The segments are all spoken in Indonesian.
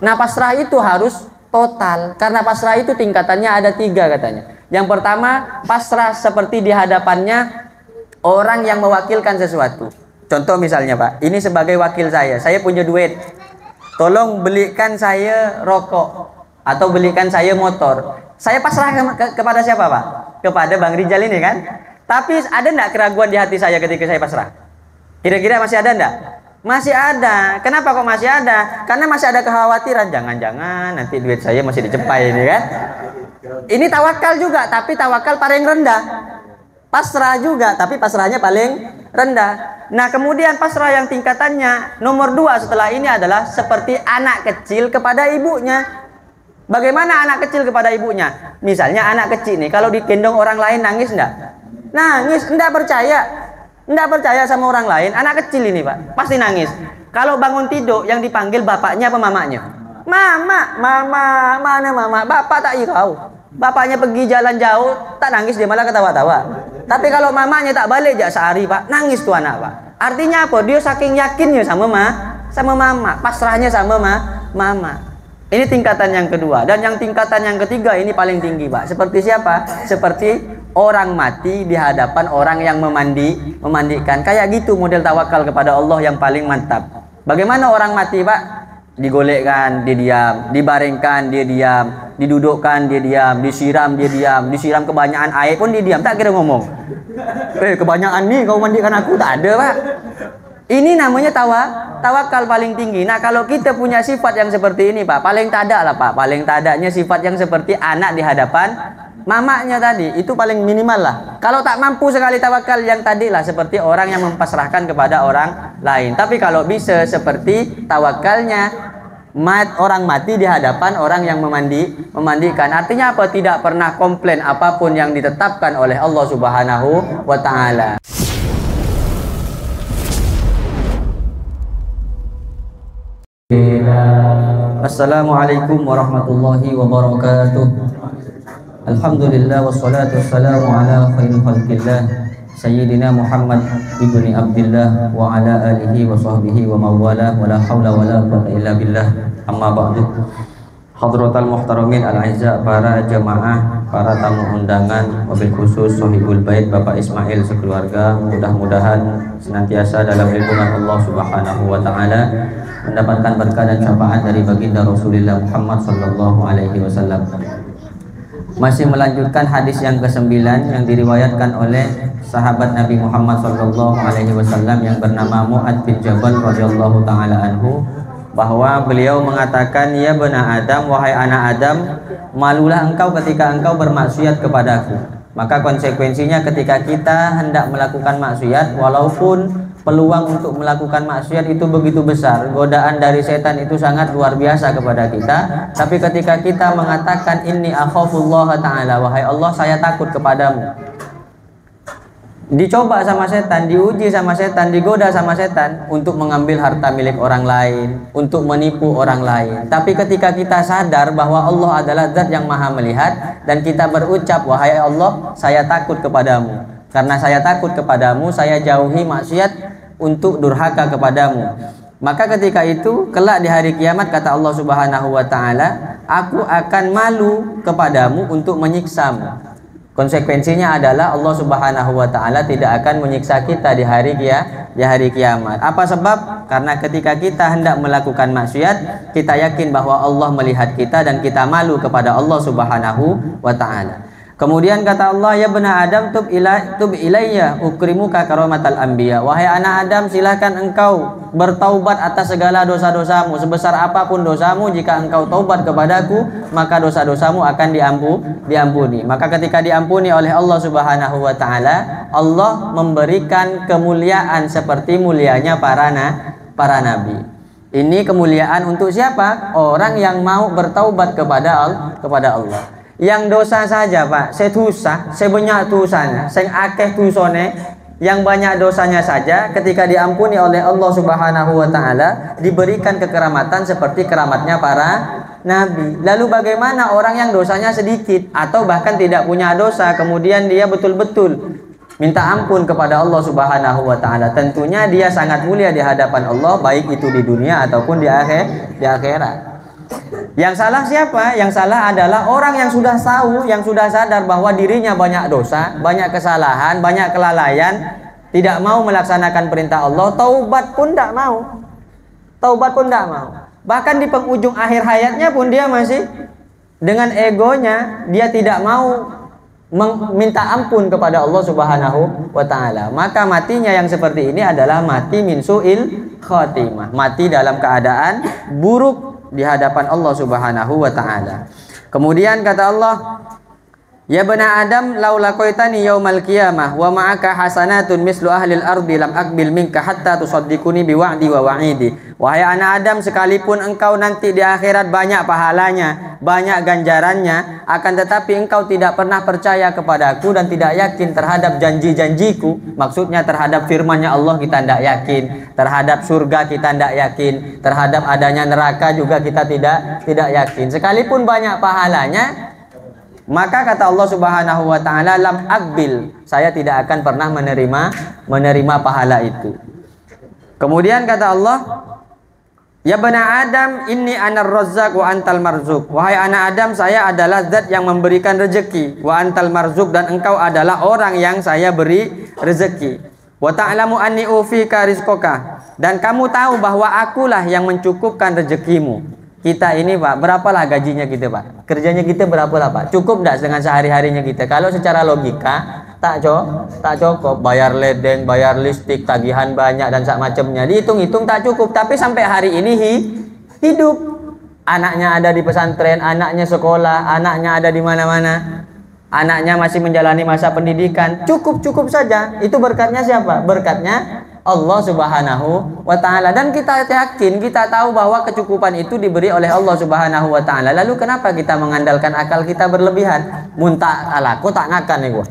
Nah, pasrah itu harus total, karena pasrah itu tingkatannya ada 3 katanya. Yang pertama, pasrah seperti di hadapannya orang yang mewakilkan sesuatu. Contoh misalnya Pak, ini sebagai wakil saya punya duit, tolong belikan saya rokok atau belikan saya motor. Saya pasrah kepada siapa Pak? Kepada Bang Rijal ini kan. Tapi ada enggak keraguan di hati saya ketika saya pasrah? Kira-kira masih ada enggak? Masih ada. Kenapa kok masih ada? Karena masih ada kekhawatiran, jangan-jangan nanti duit saya masih dicepai ini kan. Ini tawakal juga, tapi tawakal paling rendah. Pasrah juga, tapi pasrahnya paling rendah. Nah, kemudian pasrah yang tingkatannya nomor 2 setelah ini adalah seperti anak kecil kepada ibunya. Bagaimana anak kecil kepada ibunya? Misalnya anak kecil nih, kalau digendong orang lain nangis enggak? Nangis, enggak percaya. Enggak percaya sama orang lain. Anak kecil ini Pak, pasti nangis. Kalau bangun tidur yang dipanggil bapaknya apa mamanya? Mama, mana mama? Bapak tak tahu. Bapaknya pergi jalan jauh, tak nangis, dia malah ketawa-tawa. Tapi kalau mamanya tak balik jak sehari Pak, nangis tuh anak Pak. Artinya apa? Dia saking yakinnya sama mama, pasrahnya sama mama. Ini tingkatan yang kedua. Dan yang tingkatan yang ketiga ini paling tinggi Pak. Seperti siapa? Seperti orang mati di hadapan orang yang memandikan. Kayak gitu model tawakal kepada Allah yang paling mantap. Bagaimana orang mati Pak? Digolekkan, dia diam. Dibaringkan, dia diam. Didudukkan, dia diam. Disiram, dia diam. Disiram kebanyakan air pun dia diam. Tak kira ngomong. Kebanyakan nih kau mandikan aku. Tak ada Pak. Ini namanya tawakal paling tinggi. Nah, kalau kita punya sifat yang seperti ini Pak, paling tak ada lah Pak. Paling tak adanya sifat yang seperti anak di hadapan mamanya tadi, itu paling minimal lah. Kalau tak mampu sekali tawakal yang tadi lah, seperti orang yang mempasrahkan kepada orang lain. Tapi kalau bisa seperti tawakalnya orang mati di hadapan orang yang memandikan. Artinya apa? Tidak pernah komplain apapun yang ditetapkan oleh Allah Subhanahu wa Ta'ala. Assalamualaikum warahmatullahi wabarakatuh. Alhamdulillah wassalatu wassalamu ala khairi khalqillah Sayyidina Muhammad ibni Abdillah wa ala alihi wa sahbihi wa mawala wa la hawla wa la quwwata illa billah. Amma ba'du. Hadratal muhtaramin al-aizza, para jamaah, para tamu undangan, wabil khusus sahibul bait Bapak Ismail sekeluarga, mudah-mudahan senantiasa dalam lindungan Allah Subhanahu wa Ta'ala, mendapatkan berkah dan syafaat dari baginda Rasulullah Muhammad sallallahu alaihi wasallam. Masih melanjutkan hadis yang ke-9 yang diriwayatkan oleh sahabat Nabi Muhammad sallallahu alaihi wasallam yang bernama Mu'adz bin Jabal radhiyallahu taala anhu, bahwa beliau mengatakan, ya bani Adam, wahai anak Adam, malulah engkau ketika engkau bermaksiat kepadaku. Maka konsekuensinya ketika kita hendak melakukan maksiat, walaupun peluang untuk melakukan maksiat itu begitu besar, godaan dari setan itu sangat luar biasa kepada kita, tapi ketika kita mengatakan inni akhafullah ta'ala, wahai Allah saya takut kepadamu, dicoba sama setan, diuji sama setan, digoda sama setan untuk mengambil harta milik orang lain, untuk menipu orang lain. Tapi ketika kita sadar bahwa Allah adalah zat yang maha melihat, dan kita berucap, wahai Allah saya takut kepadamu, karena saya takut kepadamu, saya jauhi maksiat untuk durhaka kepadamu. Maka ketika itu, kelak di hari kiamat, kata Allah Subhanahu wa Ta'ala, aku akan malu kepadamu untuk menyiksamu. Konsekuensinya adalah Allah Subhanahu wa Ta'ala tidak akan menyiksa kita di hari kiamat. Apa sebab? Karena ketika kita hendak melakukan maksiat, kita yakin bahwa Allah melihat kita dan kita malu kepada Allah Subhanahu wa Ta'ala. Kemudian kata Allah, ya bani Adam, tub ilayya ukrimuka karamatal anbiya. Wahai anak Adam, silakan engkau bertaubat atas segala dosa-dosamu. Sebesar apapun dosamu, jika engkau taubat kepadaku, maka dosa-dosamu akan diampuni. Maka ketika diampuni oleh Allah Subhanahu wa Ta'ala, Allah memberikan kemuliaan seperti mulianya para nabi. Ini kemuliaan untuk siapa? Orang yang mau bertaubat kepada Allah. Yang dosa saja Pak, sedosa, sebanyak dosanya, sing akeh dosane, yang banyak dosanya saja, ketika diampuni oleh Allah Subhanahu wa Ta'ala, diberikan kekeramatan seperti keramatnya para nabi. Lalu bagaimana orang yang dosanya sedikit atau bahkan tidak punya dosa, kemudian dia betul-betul minta ampun kepada Allah Subhanahu wa Ta'ala? Tentunya dia sangat mulia di hadapan Allah, baik itu di dunia ataupun di akhirat. Yang salah siapa? Yang salah adalah orang yang sudah tahu, yang sudah sadar bahwa dirinya banyak dosa, banyak kesalahan, banyak kelalaian, tidak mau melaksanakan perintah Allah, taubat pun tidak mau. Taubat pun tidak mau. Bahkan di penghujung akhir hayatnya pun dia masih dengan egonya, dia tidak mau meminta ampun kepada Allah Subhanahu wa taala. Maka matinya yang seperti ini adalah mati min su'il khatimah, mati dalam keadaan buruk di hadapan Allah Subhanahu wa taala. Kemudian kata Allah, ya bani Adam law laqaitani yaumal qiyamah wa ma'aka hasanatun mislu ahli al-ardi lam aqbil minka hatta tusaddiquni bi wa'di wa wa'idi. Wahai anak Adam, sekalipun engkau nanti di akhirat banyak pahalanya, banyak ganjarannya, akan tetapi engkau tidak pernah percaya kepadaku dan tidak yakin terhadap janji-janjiku. Maksudnya terhadap firman-Nya Allah kita tidak yakin, terhadap surga kita tidak yakin, terhadap adanya neraka juga kita tidak yakin. Sekalipun banyak pahalanya, maka kata Allah Subhanahu wa taala, lam akbil, saya tidak akan pernah menerima pahala itu. Kemudian kata Allah, ya bani Adam inni anar razzaq wa antal marzuk. Wahai anak Adam, saya adalah zat yang memberikan rezeki, wa antal marzuk, dan engkau adalah orang yang saya beri rezeki. Wa ta'lamu anni ufika rizqaka, dan kamu tahu bahwa akulah yang mencukupkan rezekimu. Kita ini Pak, berapalah gajinya kita Pak? Kerjanya kita berapalah Pak? Cukup enggak dengan sehari-harinya kita? Kalau secara logika tak cukup, bayar ledeng, bayar listrik, tagihan banyak dan sak macamnya. Dihitung-hitung tak cukup, tapi sampai hari ini hidup. Anaknya ada di pesantren, anaknya sekolah, anaknya ada di mana-mana. Anaknya masih menjalani masa pendidikan. Cukup saja. Itu berkatnya siapa? Berkatnya Allah Subhanahu wa taala. Dan kita yakin, kita tahu bahwa kecukupan itu diberi oleh Allah Subhanahu wa taala. Lalu kenapa kita mengandalkan akal kita berlebihan? Muntah alaku tak ngakan nih gua.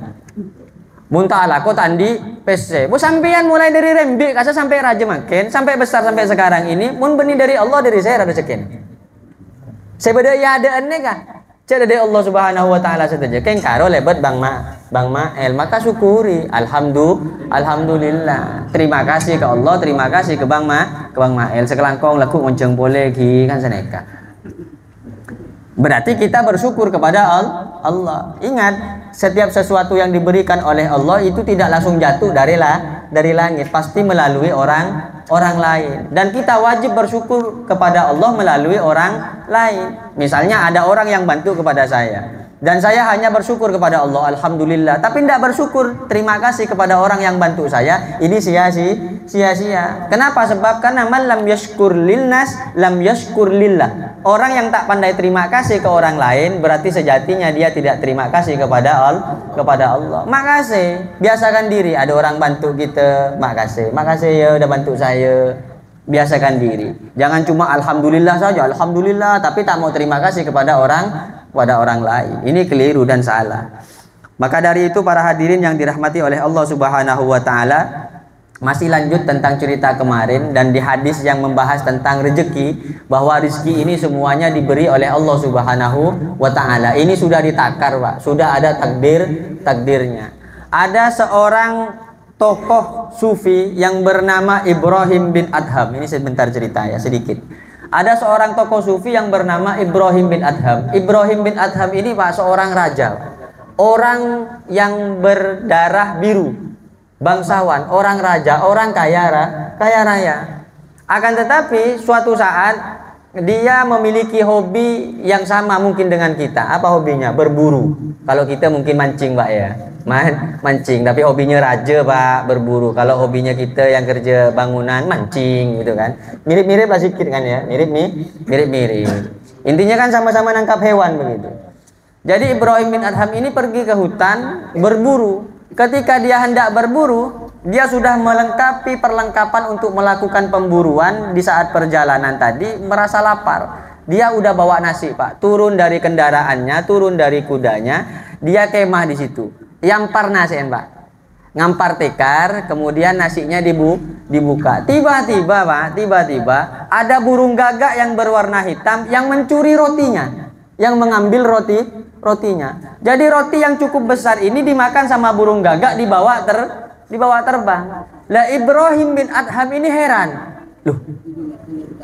Muntah alaku tandi PC. Bu sampean mulai dari rembik kasa sampai raja makin, sampai besar sampai sekarang ini mun benih dari Allah, dari saya ada sekian. Saya beda ya ada aneh kah? Cek dari Allah Subhanahu wa taala saja. Keng karo lebet Bang Mael, maka syukuri. Alhamdulillah. Terima kasih ke Allah, terima kasih ke Bang Mael. Sekelangkong laku onceng boleh ki kan seneka. Berarti kita bersyukur kepada Allah. Ingat, setiap sesuatu yang diberikan oleh Allah itu tidak langsung jatuh dari langit, pasti melalui orang lain. Dan kita wajib bersyukur kepada Allah melalui orang lain. Misalnya ada orang yang bantu kepada saya, dan saya hanya bersyukur kepada Allah, alhamdulillah. Tapi tidak bersyukur, terima kasih kepada orang yang bantu saya, ini sia-sia. Kenapa? Sebab karena man lam yashkur lilnas lam yashkur lillah. Orang yang tak pandai terima kasih ke orang lain, berarti sejatinya dia tidak terima kasih kepada Allah. Makasih, biasakan diri. Ada orang bantu kita, makasih ya udah bantu saya. Biasakan diri. Jangan cuma alhamdulillah saja, alhamdulillah, tapi tak mau terima kasih kepada orang lain. Ini keliru dan salah. Maka dari itu para hadirin yang dirahmati oleh Allah Subhanahu wa taala, masih lanjut tentang cerita kemarin dan di hadis yang membahas tentang rezeki, bahwa rezeki ini semuanya diberi oleh Allah Subhanahu wa taala. Ini sudah ditakar, Pak. Sudah ada takdirnya. Ada seorang tokoh sufi yang bernama Ibrahim bin Adham. Ini sebentar cerita ya, sedikit. Ada seorang tokoh sufi yang bernama Ibrahim bin Adham. Ibrahim bin Adham ini Pak seorang raja. Orang yang berdarah biru, bangsawan, orang raja, orang kaya raya. Akan tetapi suatu saat dia memiliki hobi yang sama mungkin dengan kita. Apa hobinya? Berburu. Kalau kita mungkin mancing, Pak ya. Mancing, tapi hobinya raja, Pak, berburu. Kalau hobinya kita yang kerja bangunan, mancing gitu kan. Mirip-mirip lah sedikit kan ya. Mirip-mirip. Intinya kan sama-sama nangkap hewan begitu. Jadi Ibrahim bin Adham ini pergi ke hutan berburu. Ketika dia hendak berburu, dia sudah melengkapi perlengkapan untuk melakukan pemburuan. Di saat perjalanan tadi merasa lapar. Dia udah bawa nasi, Pak. Turun dari kendaraannya, turun dari kudanya, dia kemah di situ. Yampar nasi, Pak. Ngampar tikar, kemudian nasinya dibuka. Tiba-tiba, Pak, ada burung gagak yang berwarna hitam yang mencuri rotinya, yang mengambil rotinya. Jadi roti yang cukup besar ini dimakan sama burung gagak, dibawa terbang. Lah Ibrahim bin Adham ini heran. Loh,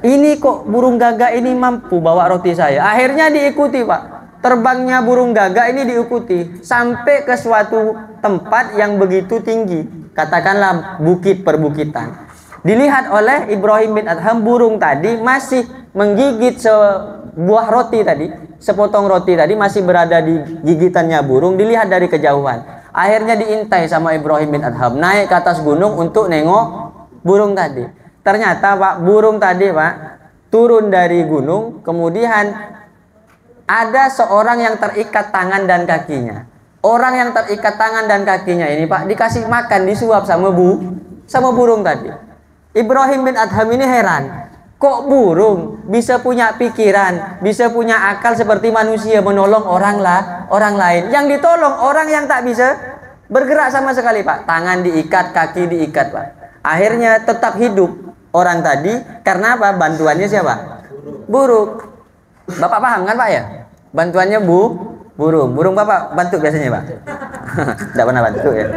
ini kok burung gagak ini mampu bawa roti saya. Akhirnya diikuti, Pak. Terbangnya burung gagak ini diikuti sampai ke suatu tempat yang begitu tinggi, katakanlah bukit perbukitan. Dilihat oleh Ibrahim bin Adham, burung tadi masih menggigit sebuah roti tadi, sepotong roti tadi masih berada di gigitannya burung, dilihat dari kejauhan. Akhirnya diintai sama Ibrahim bin Adham, naik ke atas gunung untuk nengok burung tadi. Ternyata, Pak, burung tadi, Pak, turun dari gunung, kemudian ada seorang yang terikat tangan dan kakinya. Orang yang terikat tangan dan kakinya ini, Pak, dikasih makan, disuap sama burung tadi. Ibrahim bin Adham ini heran, kok burung bisa punya pikiran, bisa punya akal seperti manusia, menolong orang lain. Yang ditolong orang yang tak bisa bergerak sama sekali, Pak. Tangan diikat, kaki diikat, Pak. Akhirnya tetap hidup orang tadi karena apa? Bantuannya siapa? Burung. Bapak paham kan, Pak, ya? Bantuannya burung. Burung Bapak bantu biasanya, Pak? Tidak pernah bantu ya?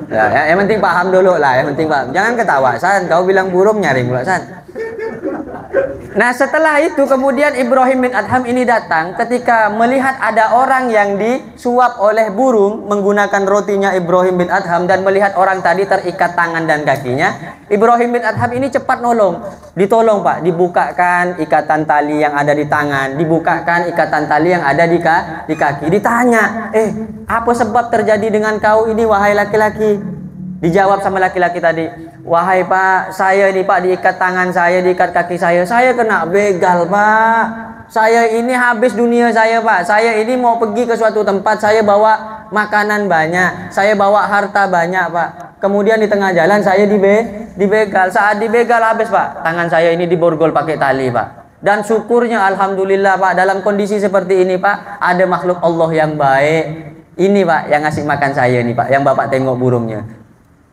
Ya, yang penting paham dulu lah, yang penting paham. Jangan ketawa, San. Kau bilang burung, nyaring pula, San. Nah, setelah itu kemudian Ibrahim bin Adham ini datang ketika melihat ada orang yang disuap oleh burung menggunakan rotinya Ibrahim bin Adham dan melihat orang tadi terikat tangan dan kakinya. Ibrahim bin Adham ini cepat ditolong, Pak, dibukakan ikatan tali yang ada di tangan, dibukakan ikatan tali yang ada di kaki. Ditanya, apa sebab terjadi dengan kau ini, wahai laki-laki? Dijawab sama laki-laki tadi, wahai Pak, saya ini, Pak, diikat tangan saya, diikat kaki saya kena begal, Pak. Saya ini habis dunia saya, Pak. Saya ini mau pergi ke suatu tempat, saya bawa makanan banyak, saya bawa harta banyak, Pak. Kemudian di tengah jalan saya dibegal. Saat dibegal habis, Pak. Tangan saya ini diborgol pakai tali, Pak. Dan syukurnya alhamdulillah, Pak, dalam kondisi seperti ini, Pak, ada makhluk Allah yang baik. Ini, Pak, yang ngasih makan saya ini, Pak, yang Bapak tengok burungnya.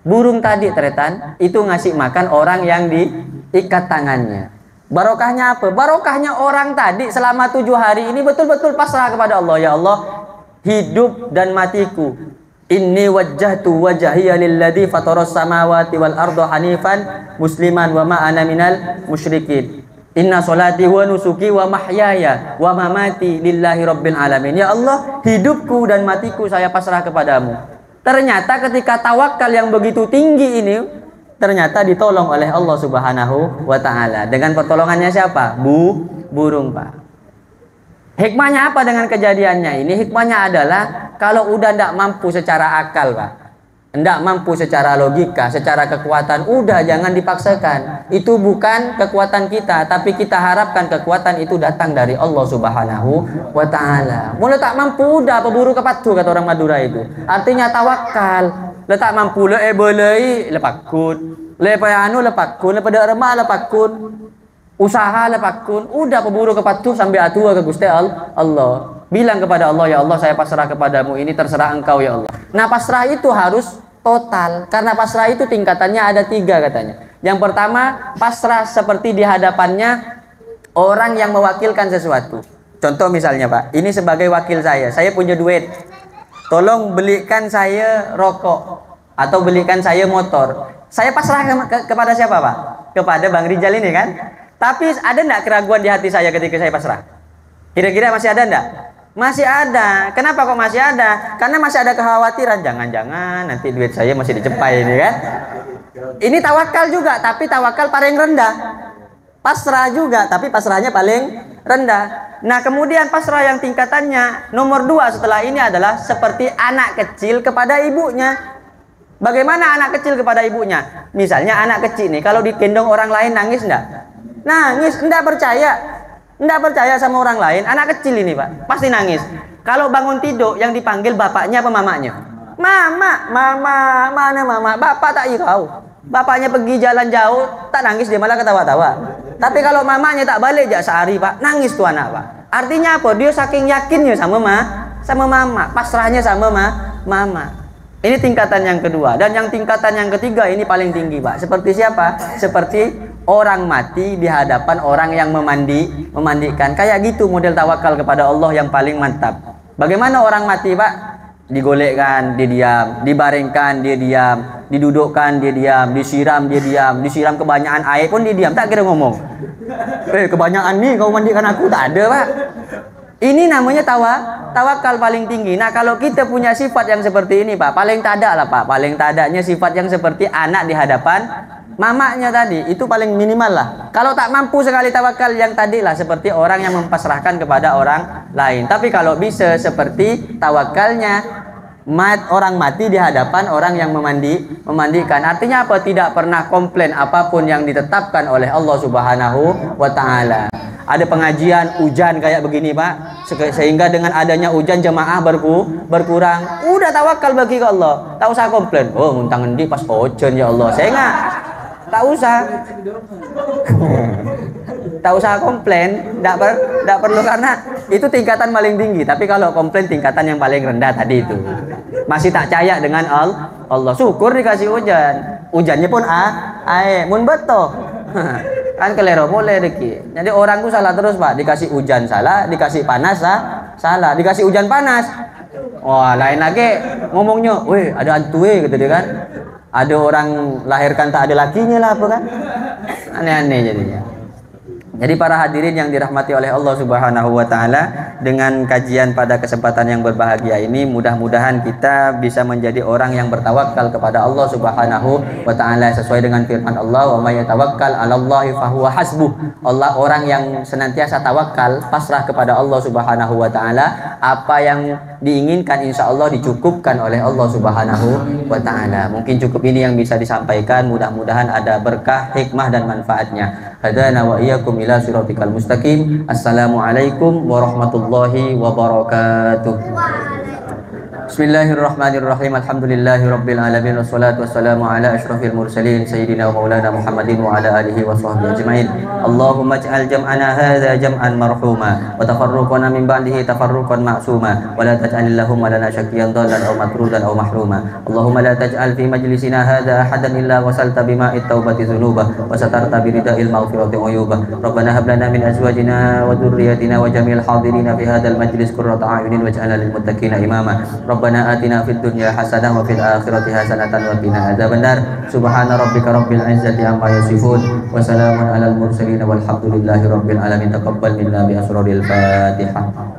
Burung tadi, teretan, itu ngasih makan orang yang diikat tangannya. Barokahnya apa? Barokahnya orang tadi selama 7 hari ini betul-betul pasrah kepada Allah. Ya Allah, hidup dan matiku, inni wajjahtu wajhiya lilladzi fataras samawati wal arda hanifan musliman wa ma ana minal musyrikin. Inna sholati wa nusuki wa mahyaya wa mamati lillahi rabbil alamin. Ya Allah, hidupku dan matiku saya pasrah kepadamu. Ternyata ketika tawakal yang begitu tinggi ini ternyata ditolong oleh Allah Subhanahu wa taala. Dengan pertolongannya siapa? Burung, Pak. Hikmahnya apa dengan kejadiannya ini? Hikmahnya adalah kalau udah tidak mampu secara akal, Pak, tidak mampu secara logika, secara kekuatan, udah jangan dipaksakan. Itu bukan kekuatan kita, tapi kita harapkan kekuatan itu datang dari Allah Subhanahu wa taala. Mulai tak mampu udah peburu kepatu, kata orang Madura itu. Artinya tawakal. Letak mampu boleh lepakun. Lepayanu lepakun, lepada remah lepakun. Usaha lepakun, udah peburu kepatu sampai atua ke Gusti Allah. Bilang kepada Allah, ya Allah, saya pasrah kepadamu, ini terserah engkau, ya Allah. Nah, pasrah itu harus total, karena pasrah itu tingkatannya ada 3 katanya. Yang pertama, pasrah seperti di hadapannya orang yang mewakilkan sesuatu. Contoh misalnya, Pak, ini sebagai wakil saya punya duit, tolong belikan saya rokok atau belikan saya motor. Saya pasrah kepada siapa, Pak? Kepada Bang Rijal ini, kan? Tapi ada enggak keraguan di hati saya ketika saya pasrah? Kira-kira masih ada enggak? Masih ada. Kenapa kok masih ada? Karena masih ada kekhawatiran, jangan-jangan nanti duit saya masih dicepai ini, kan? Ini tawakal juga, tapi tawakal paling rendah. Pasrah juga, tapi pasrahnya paling rendah. Nah, kemudian pasrah yang tingkatannya nomor 2 setelah ini adalah seperti anak kecil kepada ibunya. Bagaimana anak kecil kepada ibunya? Misalnya anak kecil nih, kalau digendong orang lain nangis enggak? Nangis, enggak percaya. Enggak percaya sama orang lain, anak kecil ini, Pak, pasti nangis. Kalau bangun tidur yang dipanggil bapaknya apa mamanya? Mama, mana mama? Bapak tak tahu. Bapaknya pergi jalan jauh, tak nangis, dia malah ketawa-tawa. Tapi kalau mamanya tak balik jak sehari, Pak, nangis tuh anak, Pak. Artinya apa? Dia saking yakinnya sama mama, pasrahnya sama mama. Ini tingkatan yang kedua. Dan yang tingkatan yang ketiga ini paling tinggi, Pak. Seperti siapa? Seperti orang mati di hadapan orang yang memandikan. Kayak gitu model tawakal kepada Allah yang paling mantap. Bagaimana orang mati, Pak? Digolekkan, dia diam. Dibaringkan, dia diam. didudukkan dia diam, disiram dia diam, disiram kebanyakan air pun dia diam, tak kira ngomong. Kebanyakan nih kau mandikan aku, tak ada Pak. Ini namanya tawakal paling tinggi. Nah kalau kita punya sifat yang seperti ini Pak, paling tak ada lah Pak, paling tak adanya sifat yang seperti anak di hadapan mamanya tadi, itu paling minimal lah. Kalau tak mampu sekali tawakal yang tadi lah, seperti orang yang mempasrahkan kepada orang lain. Tapi kalau bisa seperti tawakalnya orang mati di hadapan orang yang memandikan. Artinya apa? Tidak pernah komplain apapun yang ditetapkan oleh Allah Subhanahu wa Ta'ala. Ada pengajian hujan kayak begini Pak, sehingga dengan adanya hujan jemaah berkurang, udah tawakal bagi ke Allah, tak usah komplain. Oh muntang endi pas hujan ya Allah, saya nggak, tak usah. Tak usah komplain, tidak perlu, karena itu tingkatan paling tinggi. Tapi kalau komplain tingkatan yang paling rendah tadi itu, masih tak percaya dengan Allah. Syukur dikasih hujan, hujannya pun air, mun betul. Kan kelero boleh Riki. Jadi orang tuh salah terus Pak, dikasih hujan salah, dikasih panas salah, dikasih hujan panas. Wah lain lagi ngomongnya, weh ada hantu gitu dia kan. Ada orang lahirkan tak ada lakinya lah apa kan. Aneh-aneh jadinya. Jadi para hadirin yang dirahmati oleh Allah Subhanahu wa Ta'ala, dengan kajian pada kesempatan yang berbahagia ini, mudah-mudahan kita bisa menjadi orang yang bertawakal kepada Allah Subhanahu wa Ta'ala sesuai dengan firman Allah, wa may yatawakkal 'alallahi fahuwa hasbuh. Allah, orang yang senantiasa tawakal, pasrah kepada Allah Subhanahu wa Ta'ala, apa yang diinginkan insya Allah dicukupkan oleh Allah Subhanahu wa Ta'ala. Mungkin cukup ini yang bisa disampaikan, mudah-mudahan ada berkah, hikmah dan manfaatnya. Hadana wa iyyakum ila siratikal mustaqim. Assalamualaikum warahmatullahi wabarakatuh. Bismillahirrahmanirrahim. Alhamdulillahi rabbil alamin, wassalatu wassalamu ala asyrafil mursalin sayyidina wa maulana Muhammadin wa ala alihi wa sahbihi ajmain. Allahumma ij'al jam'ana hadza jam'an marhuma wa tafarruqana min ba'dihi tafarruqan ma'suma wa la taj'al lahum lana syaqiyyan dhallan aw matrudan aw mahruma. Allahumma la taj'al fi majlisina hadza ahadan illa wasalta bima'it taubati dzunubah wa satarta bi rida'il maghfirati uyubah. Rabbana hab lana min azwajina wa dhurriyyatina wa jamil hadirina fi hadzal majlis qurrata a'yunin waj'alna lil muttaqina imama. Rabbana atina fid dunya hasanah wa fil akhirati hasanatan wa qina adzabannar. Subhana rabbika rabbil izzati amma yasifun wa salamun alal mursalin walhamdulillahi rabbil alamin. Taqabbal minna bi asraril Fatihah.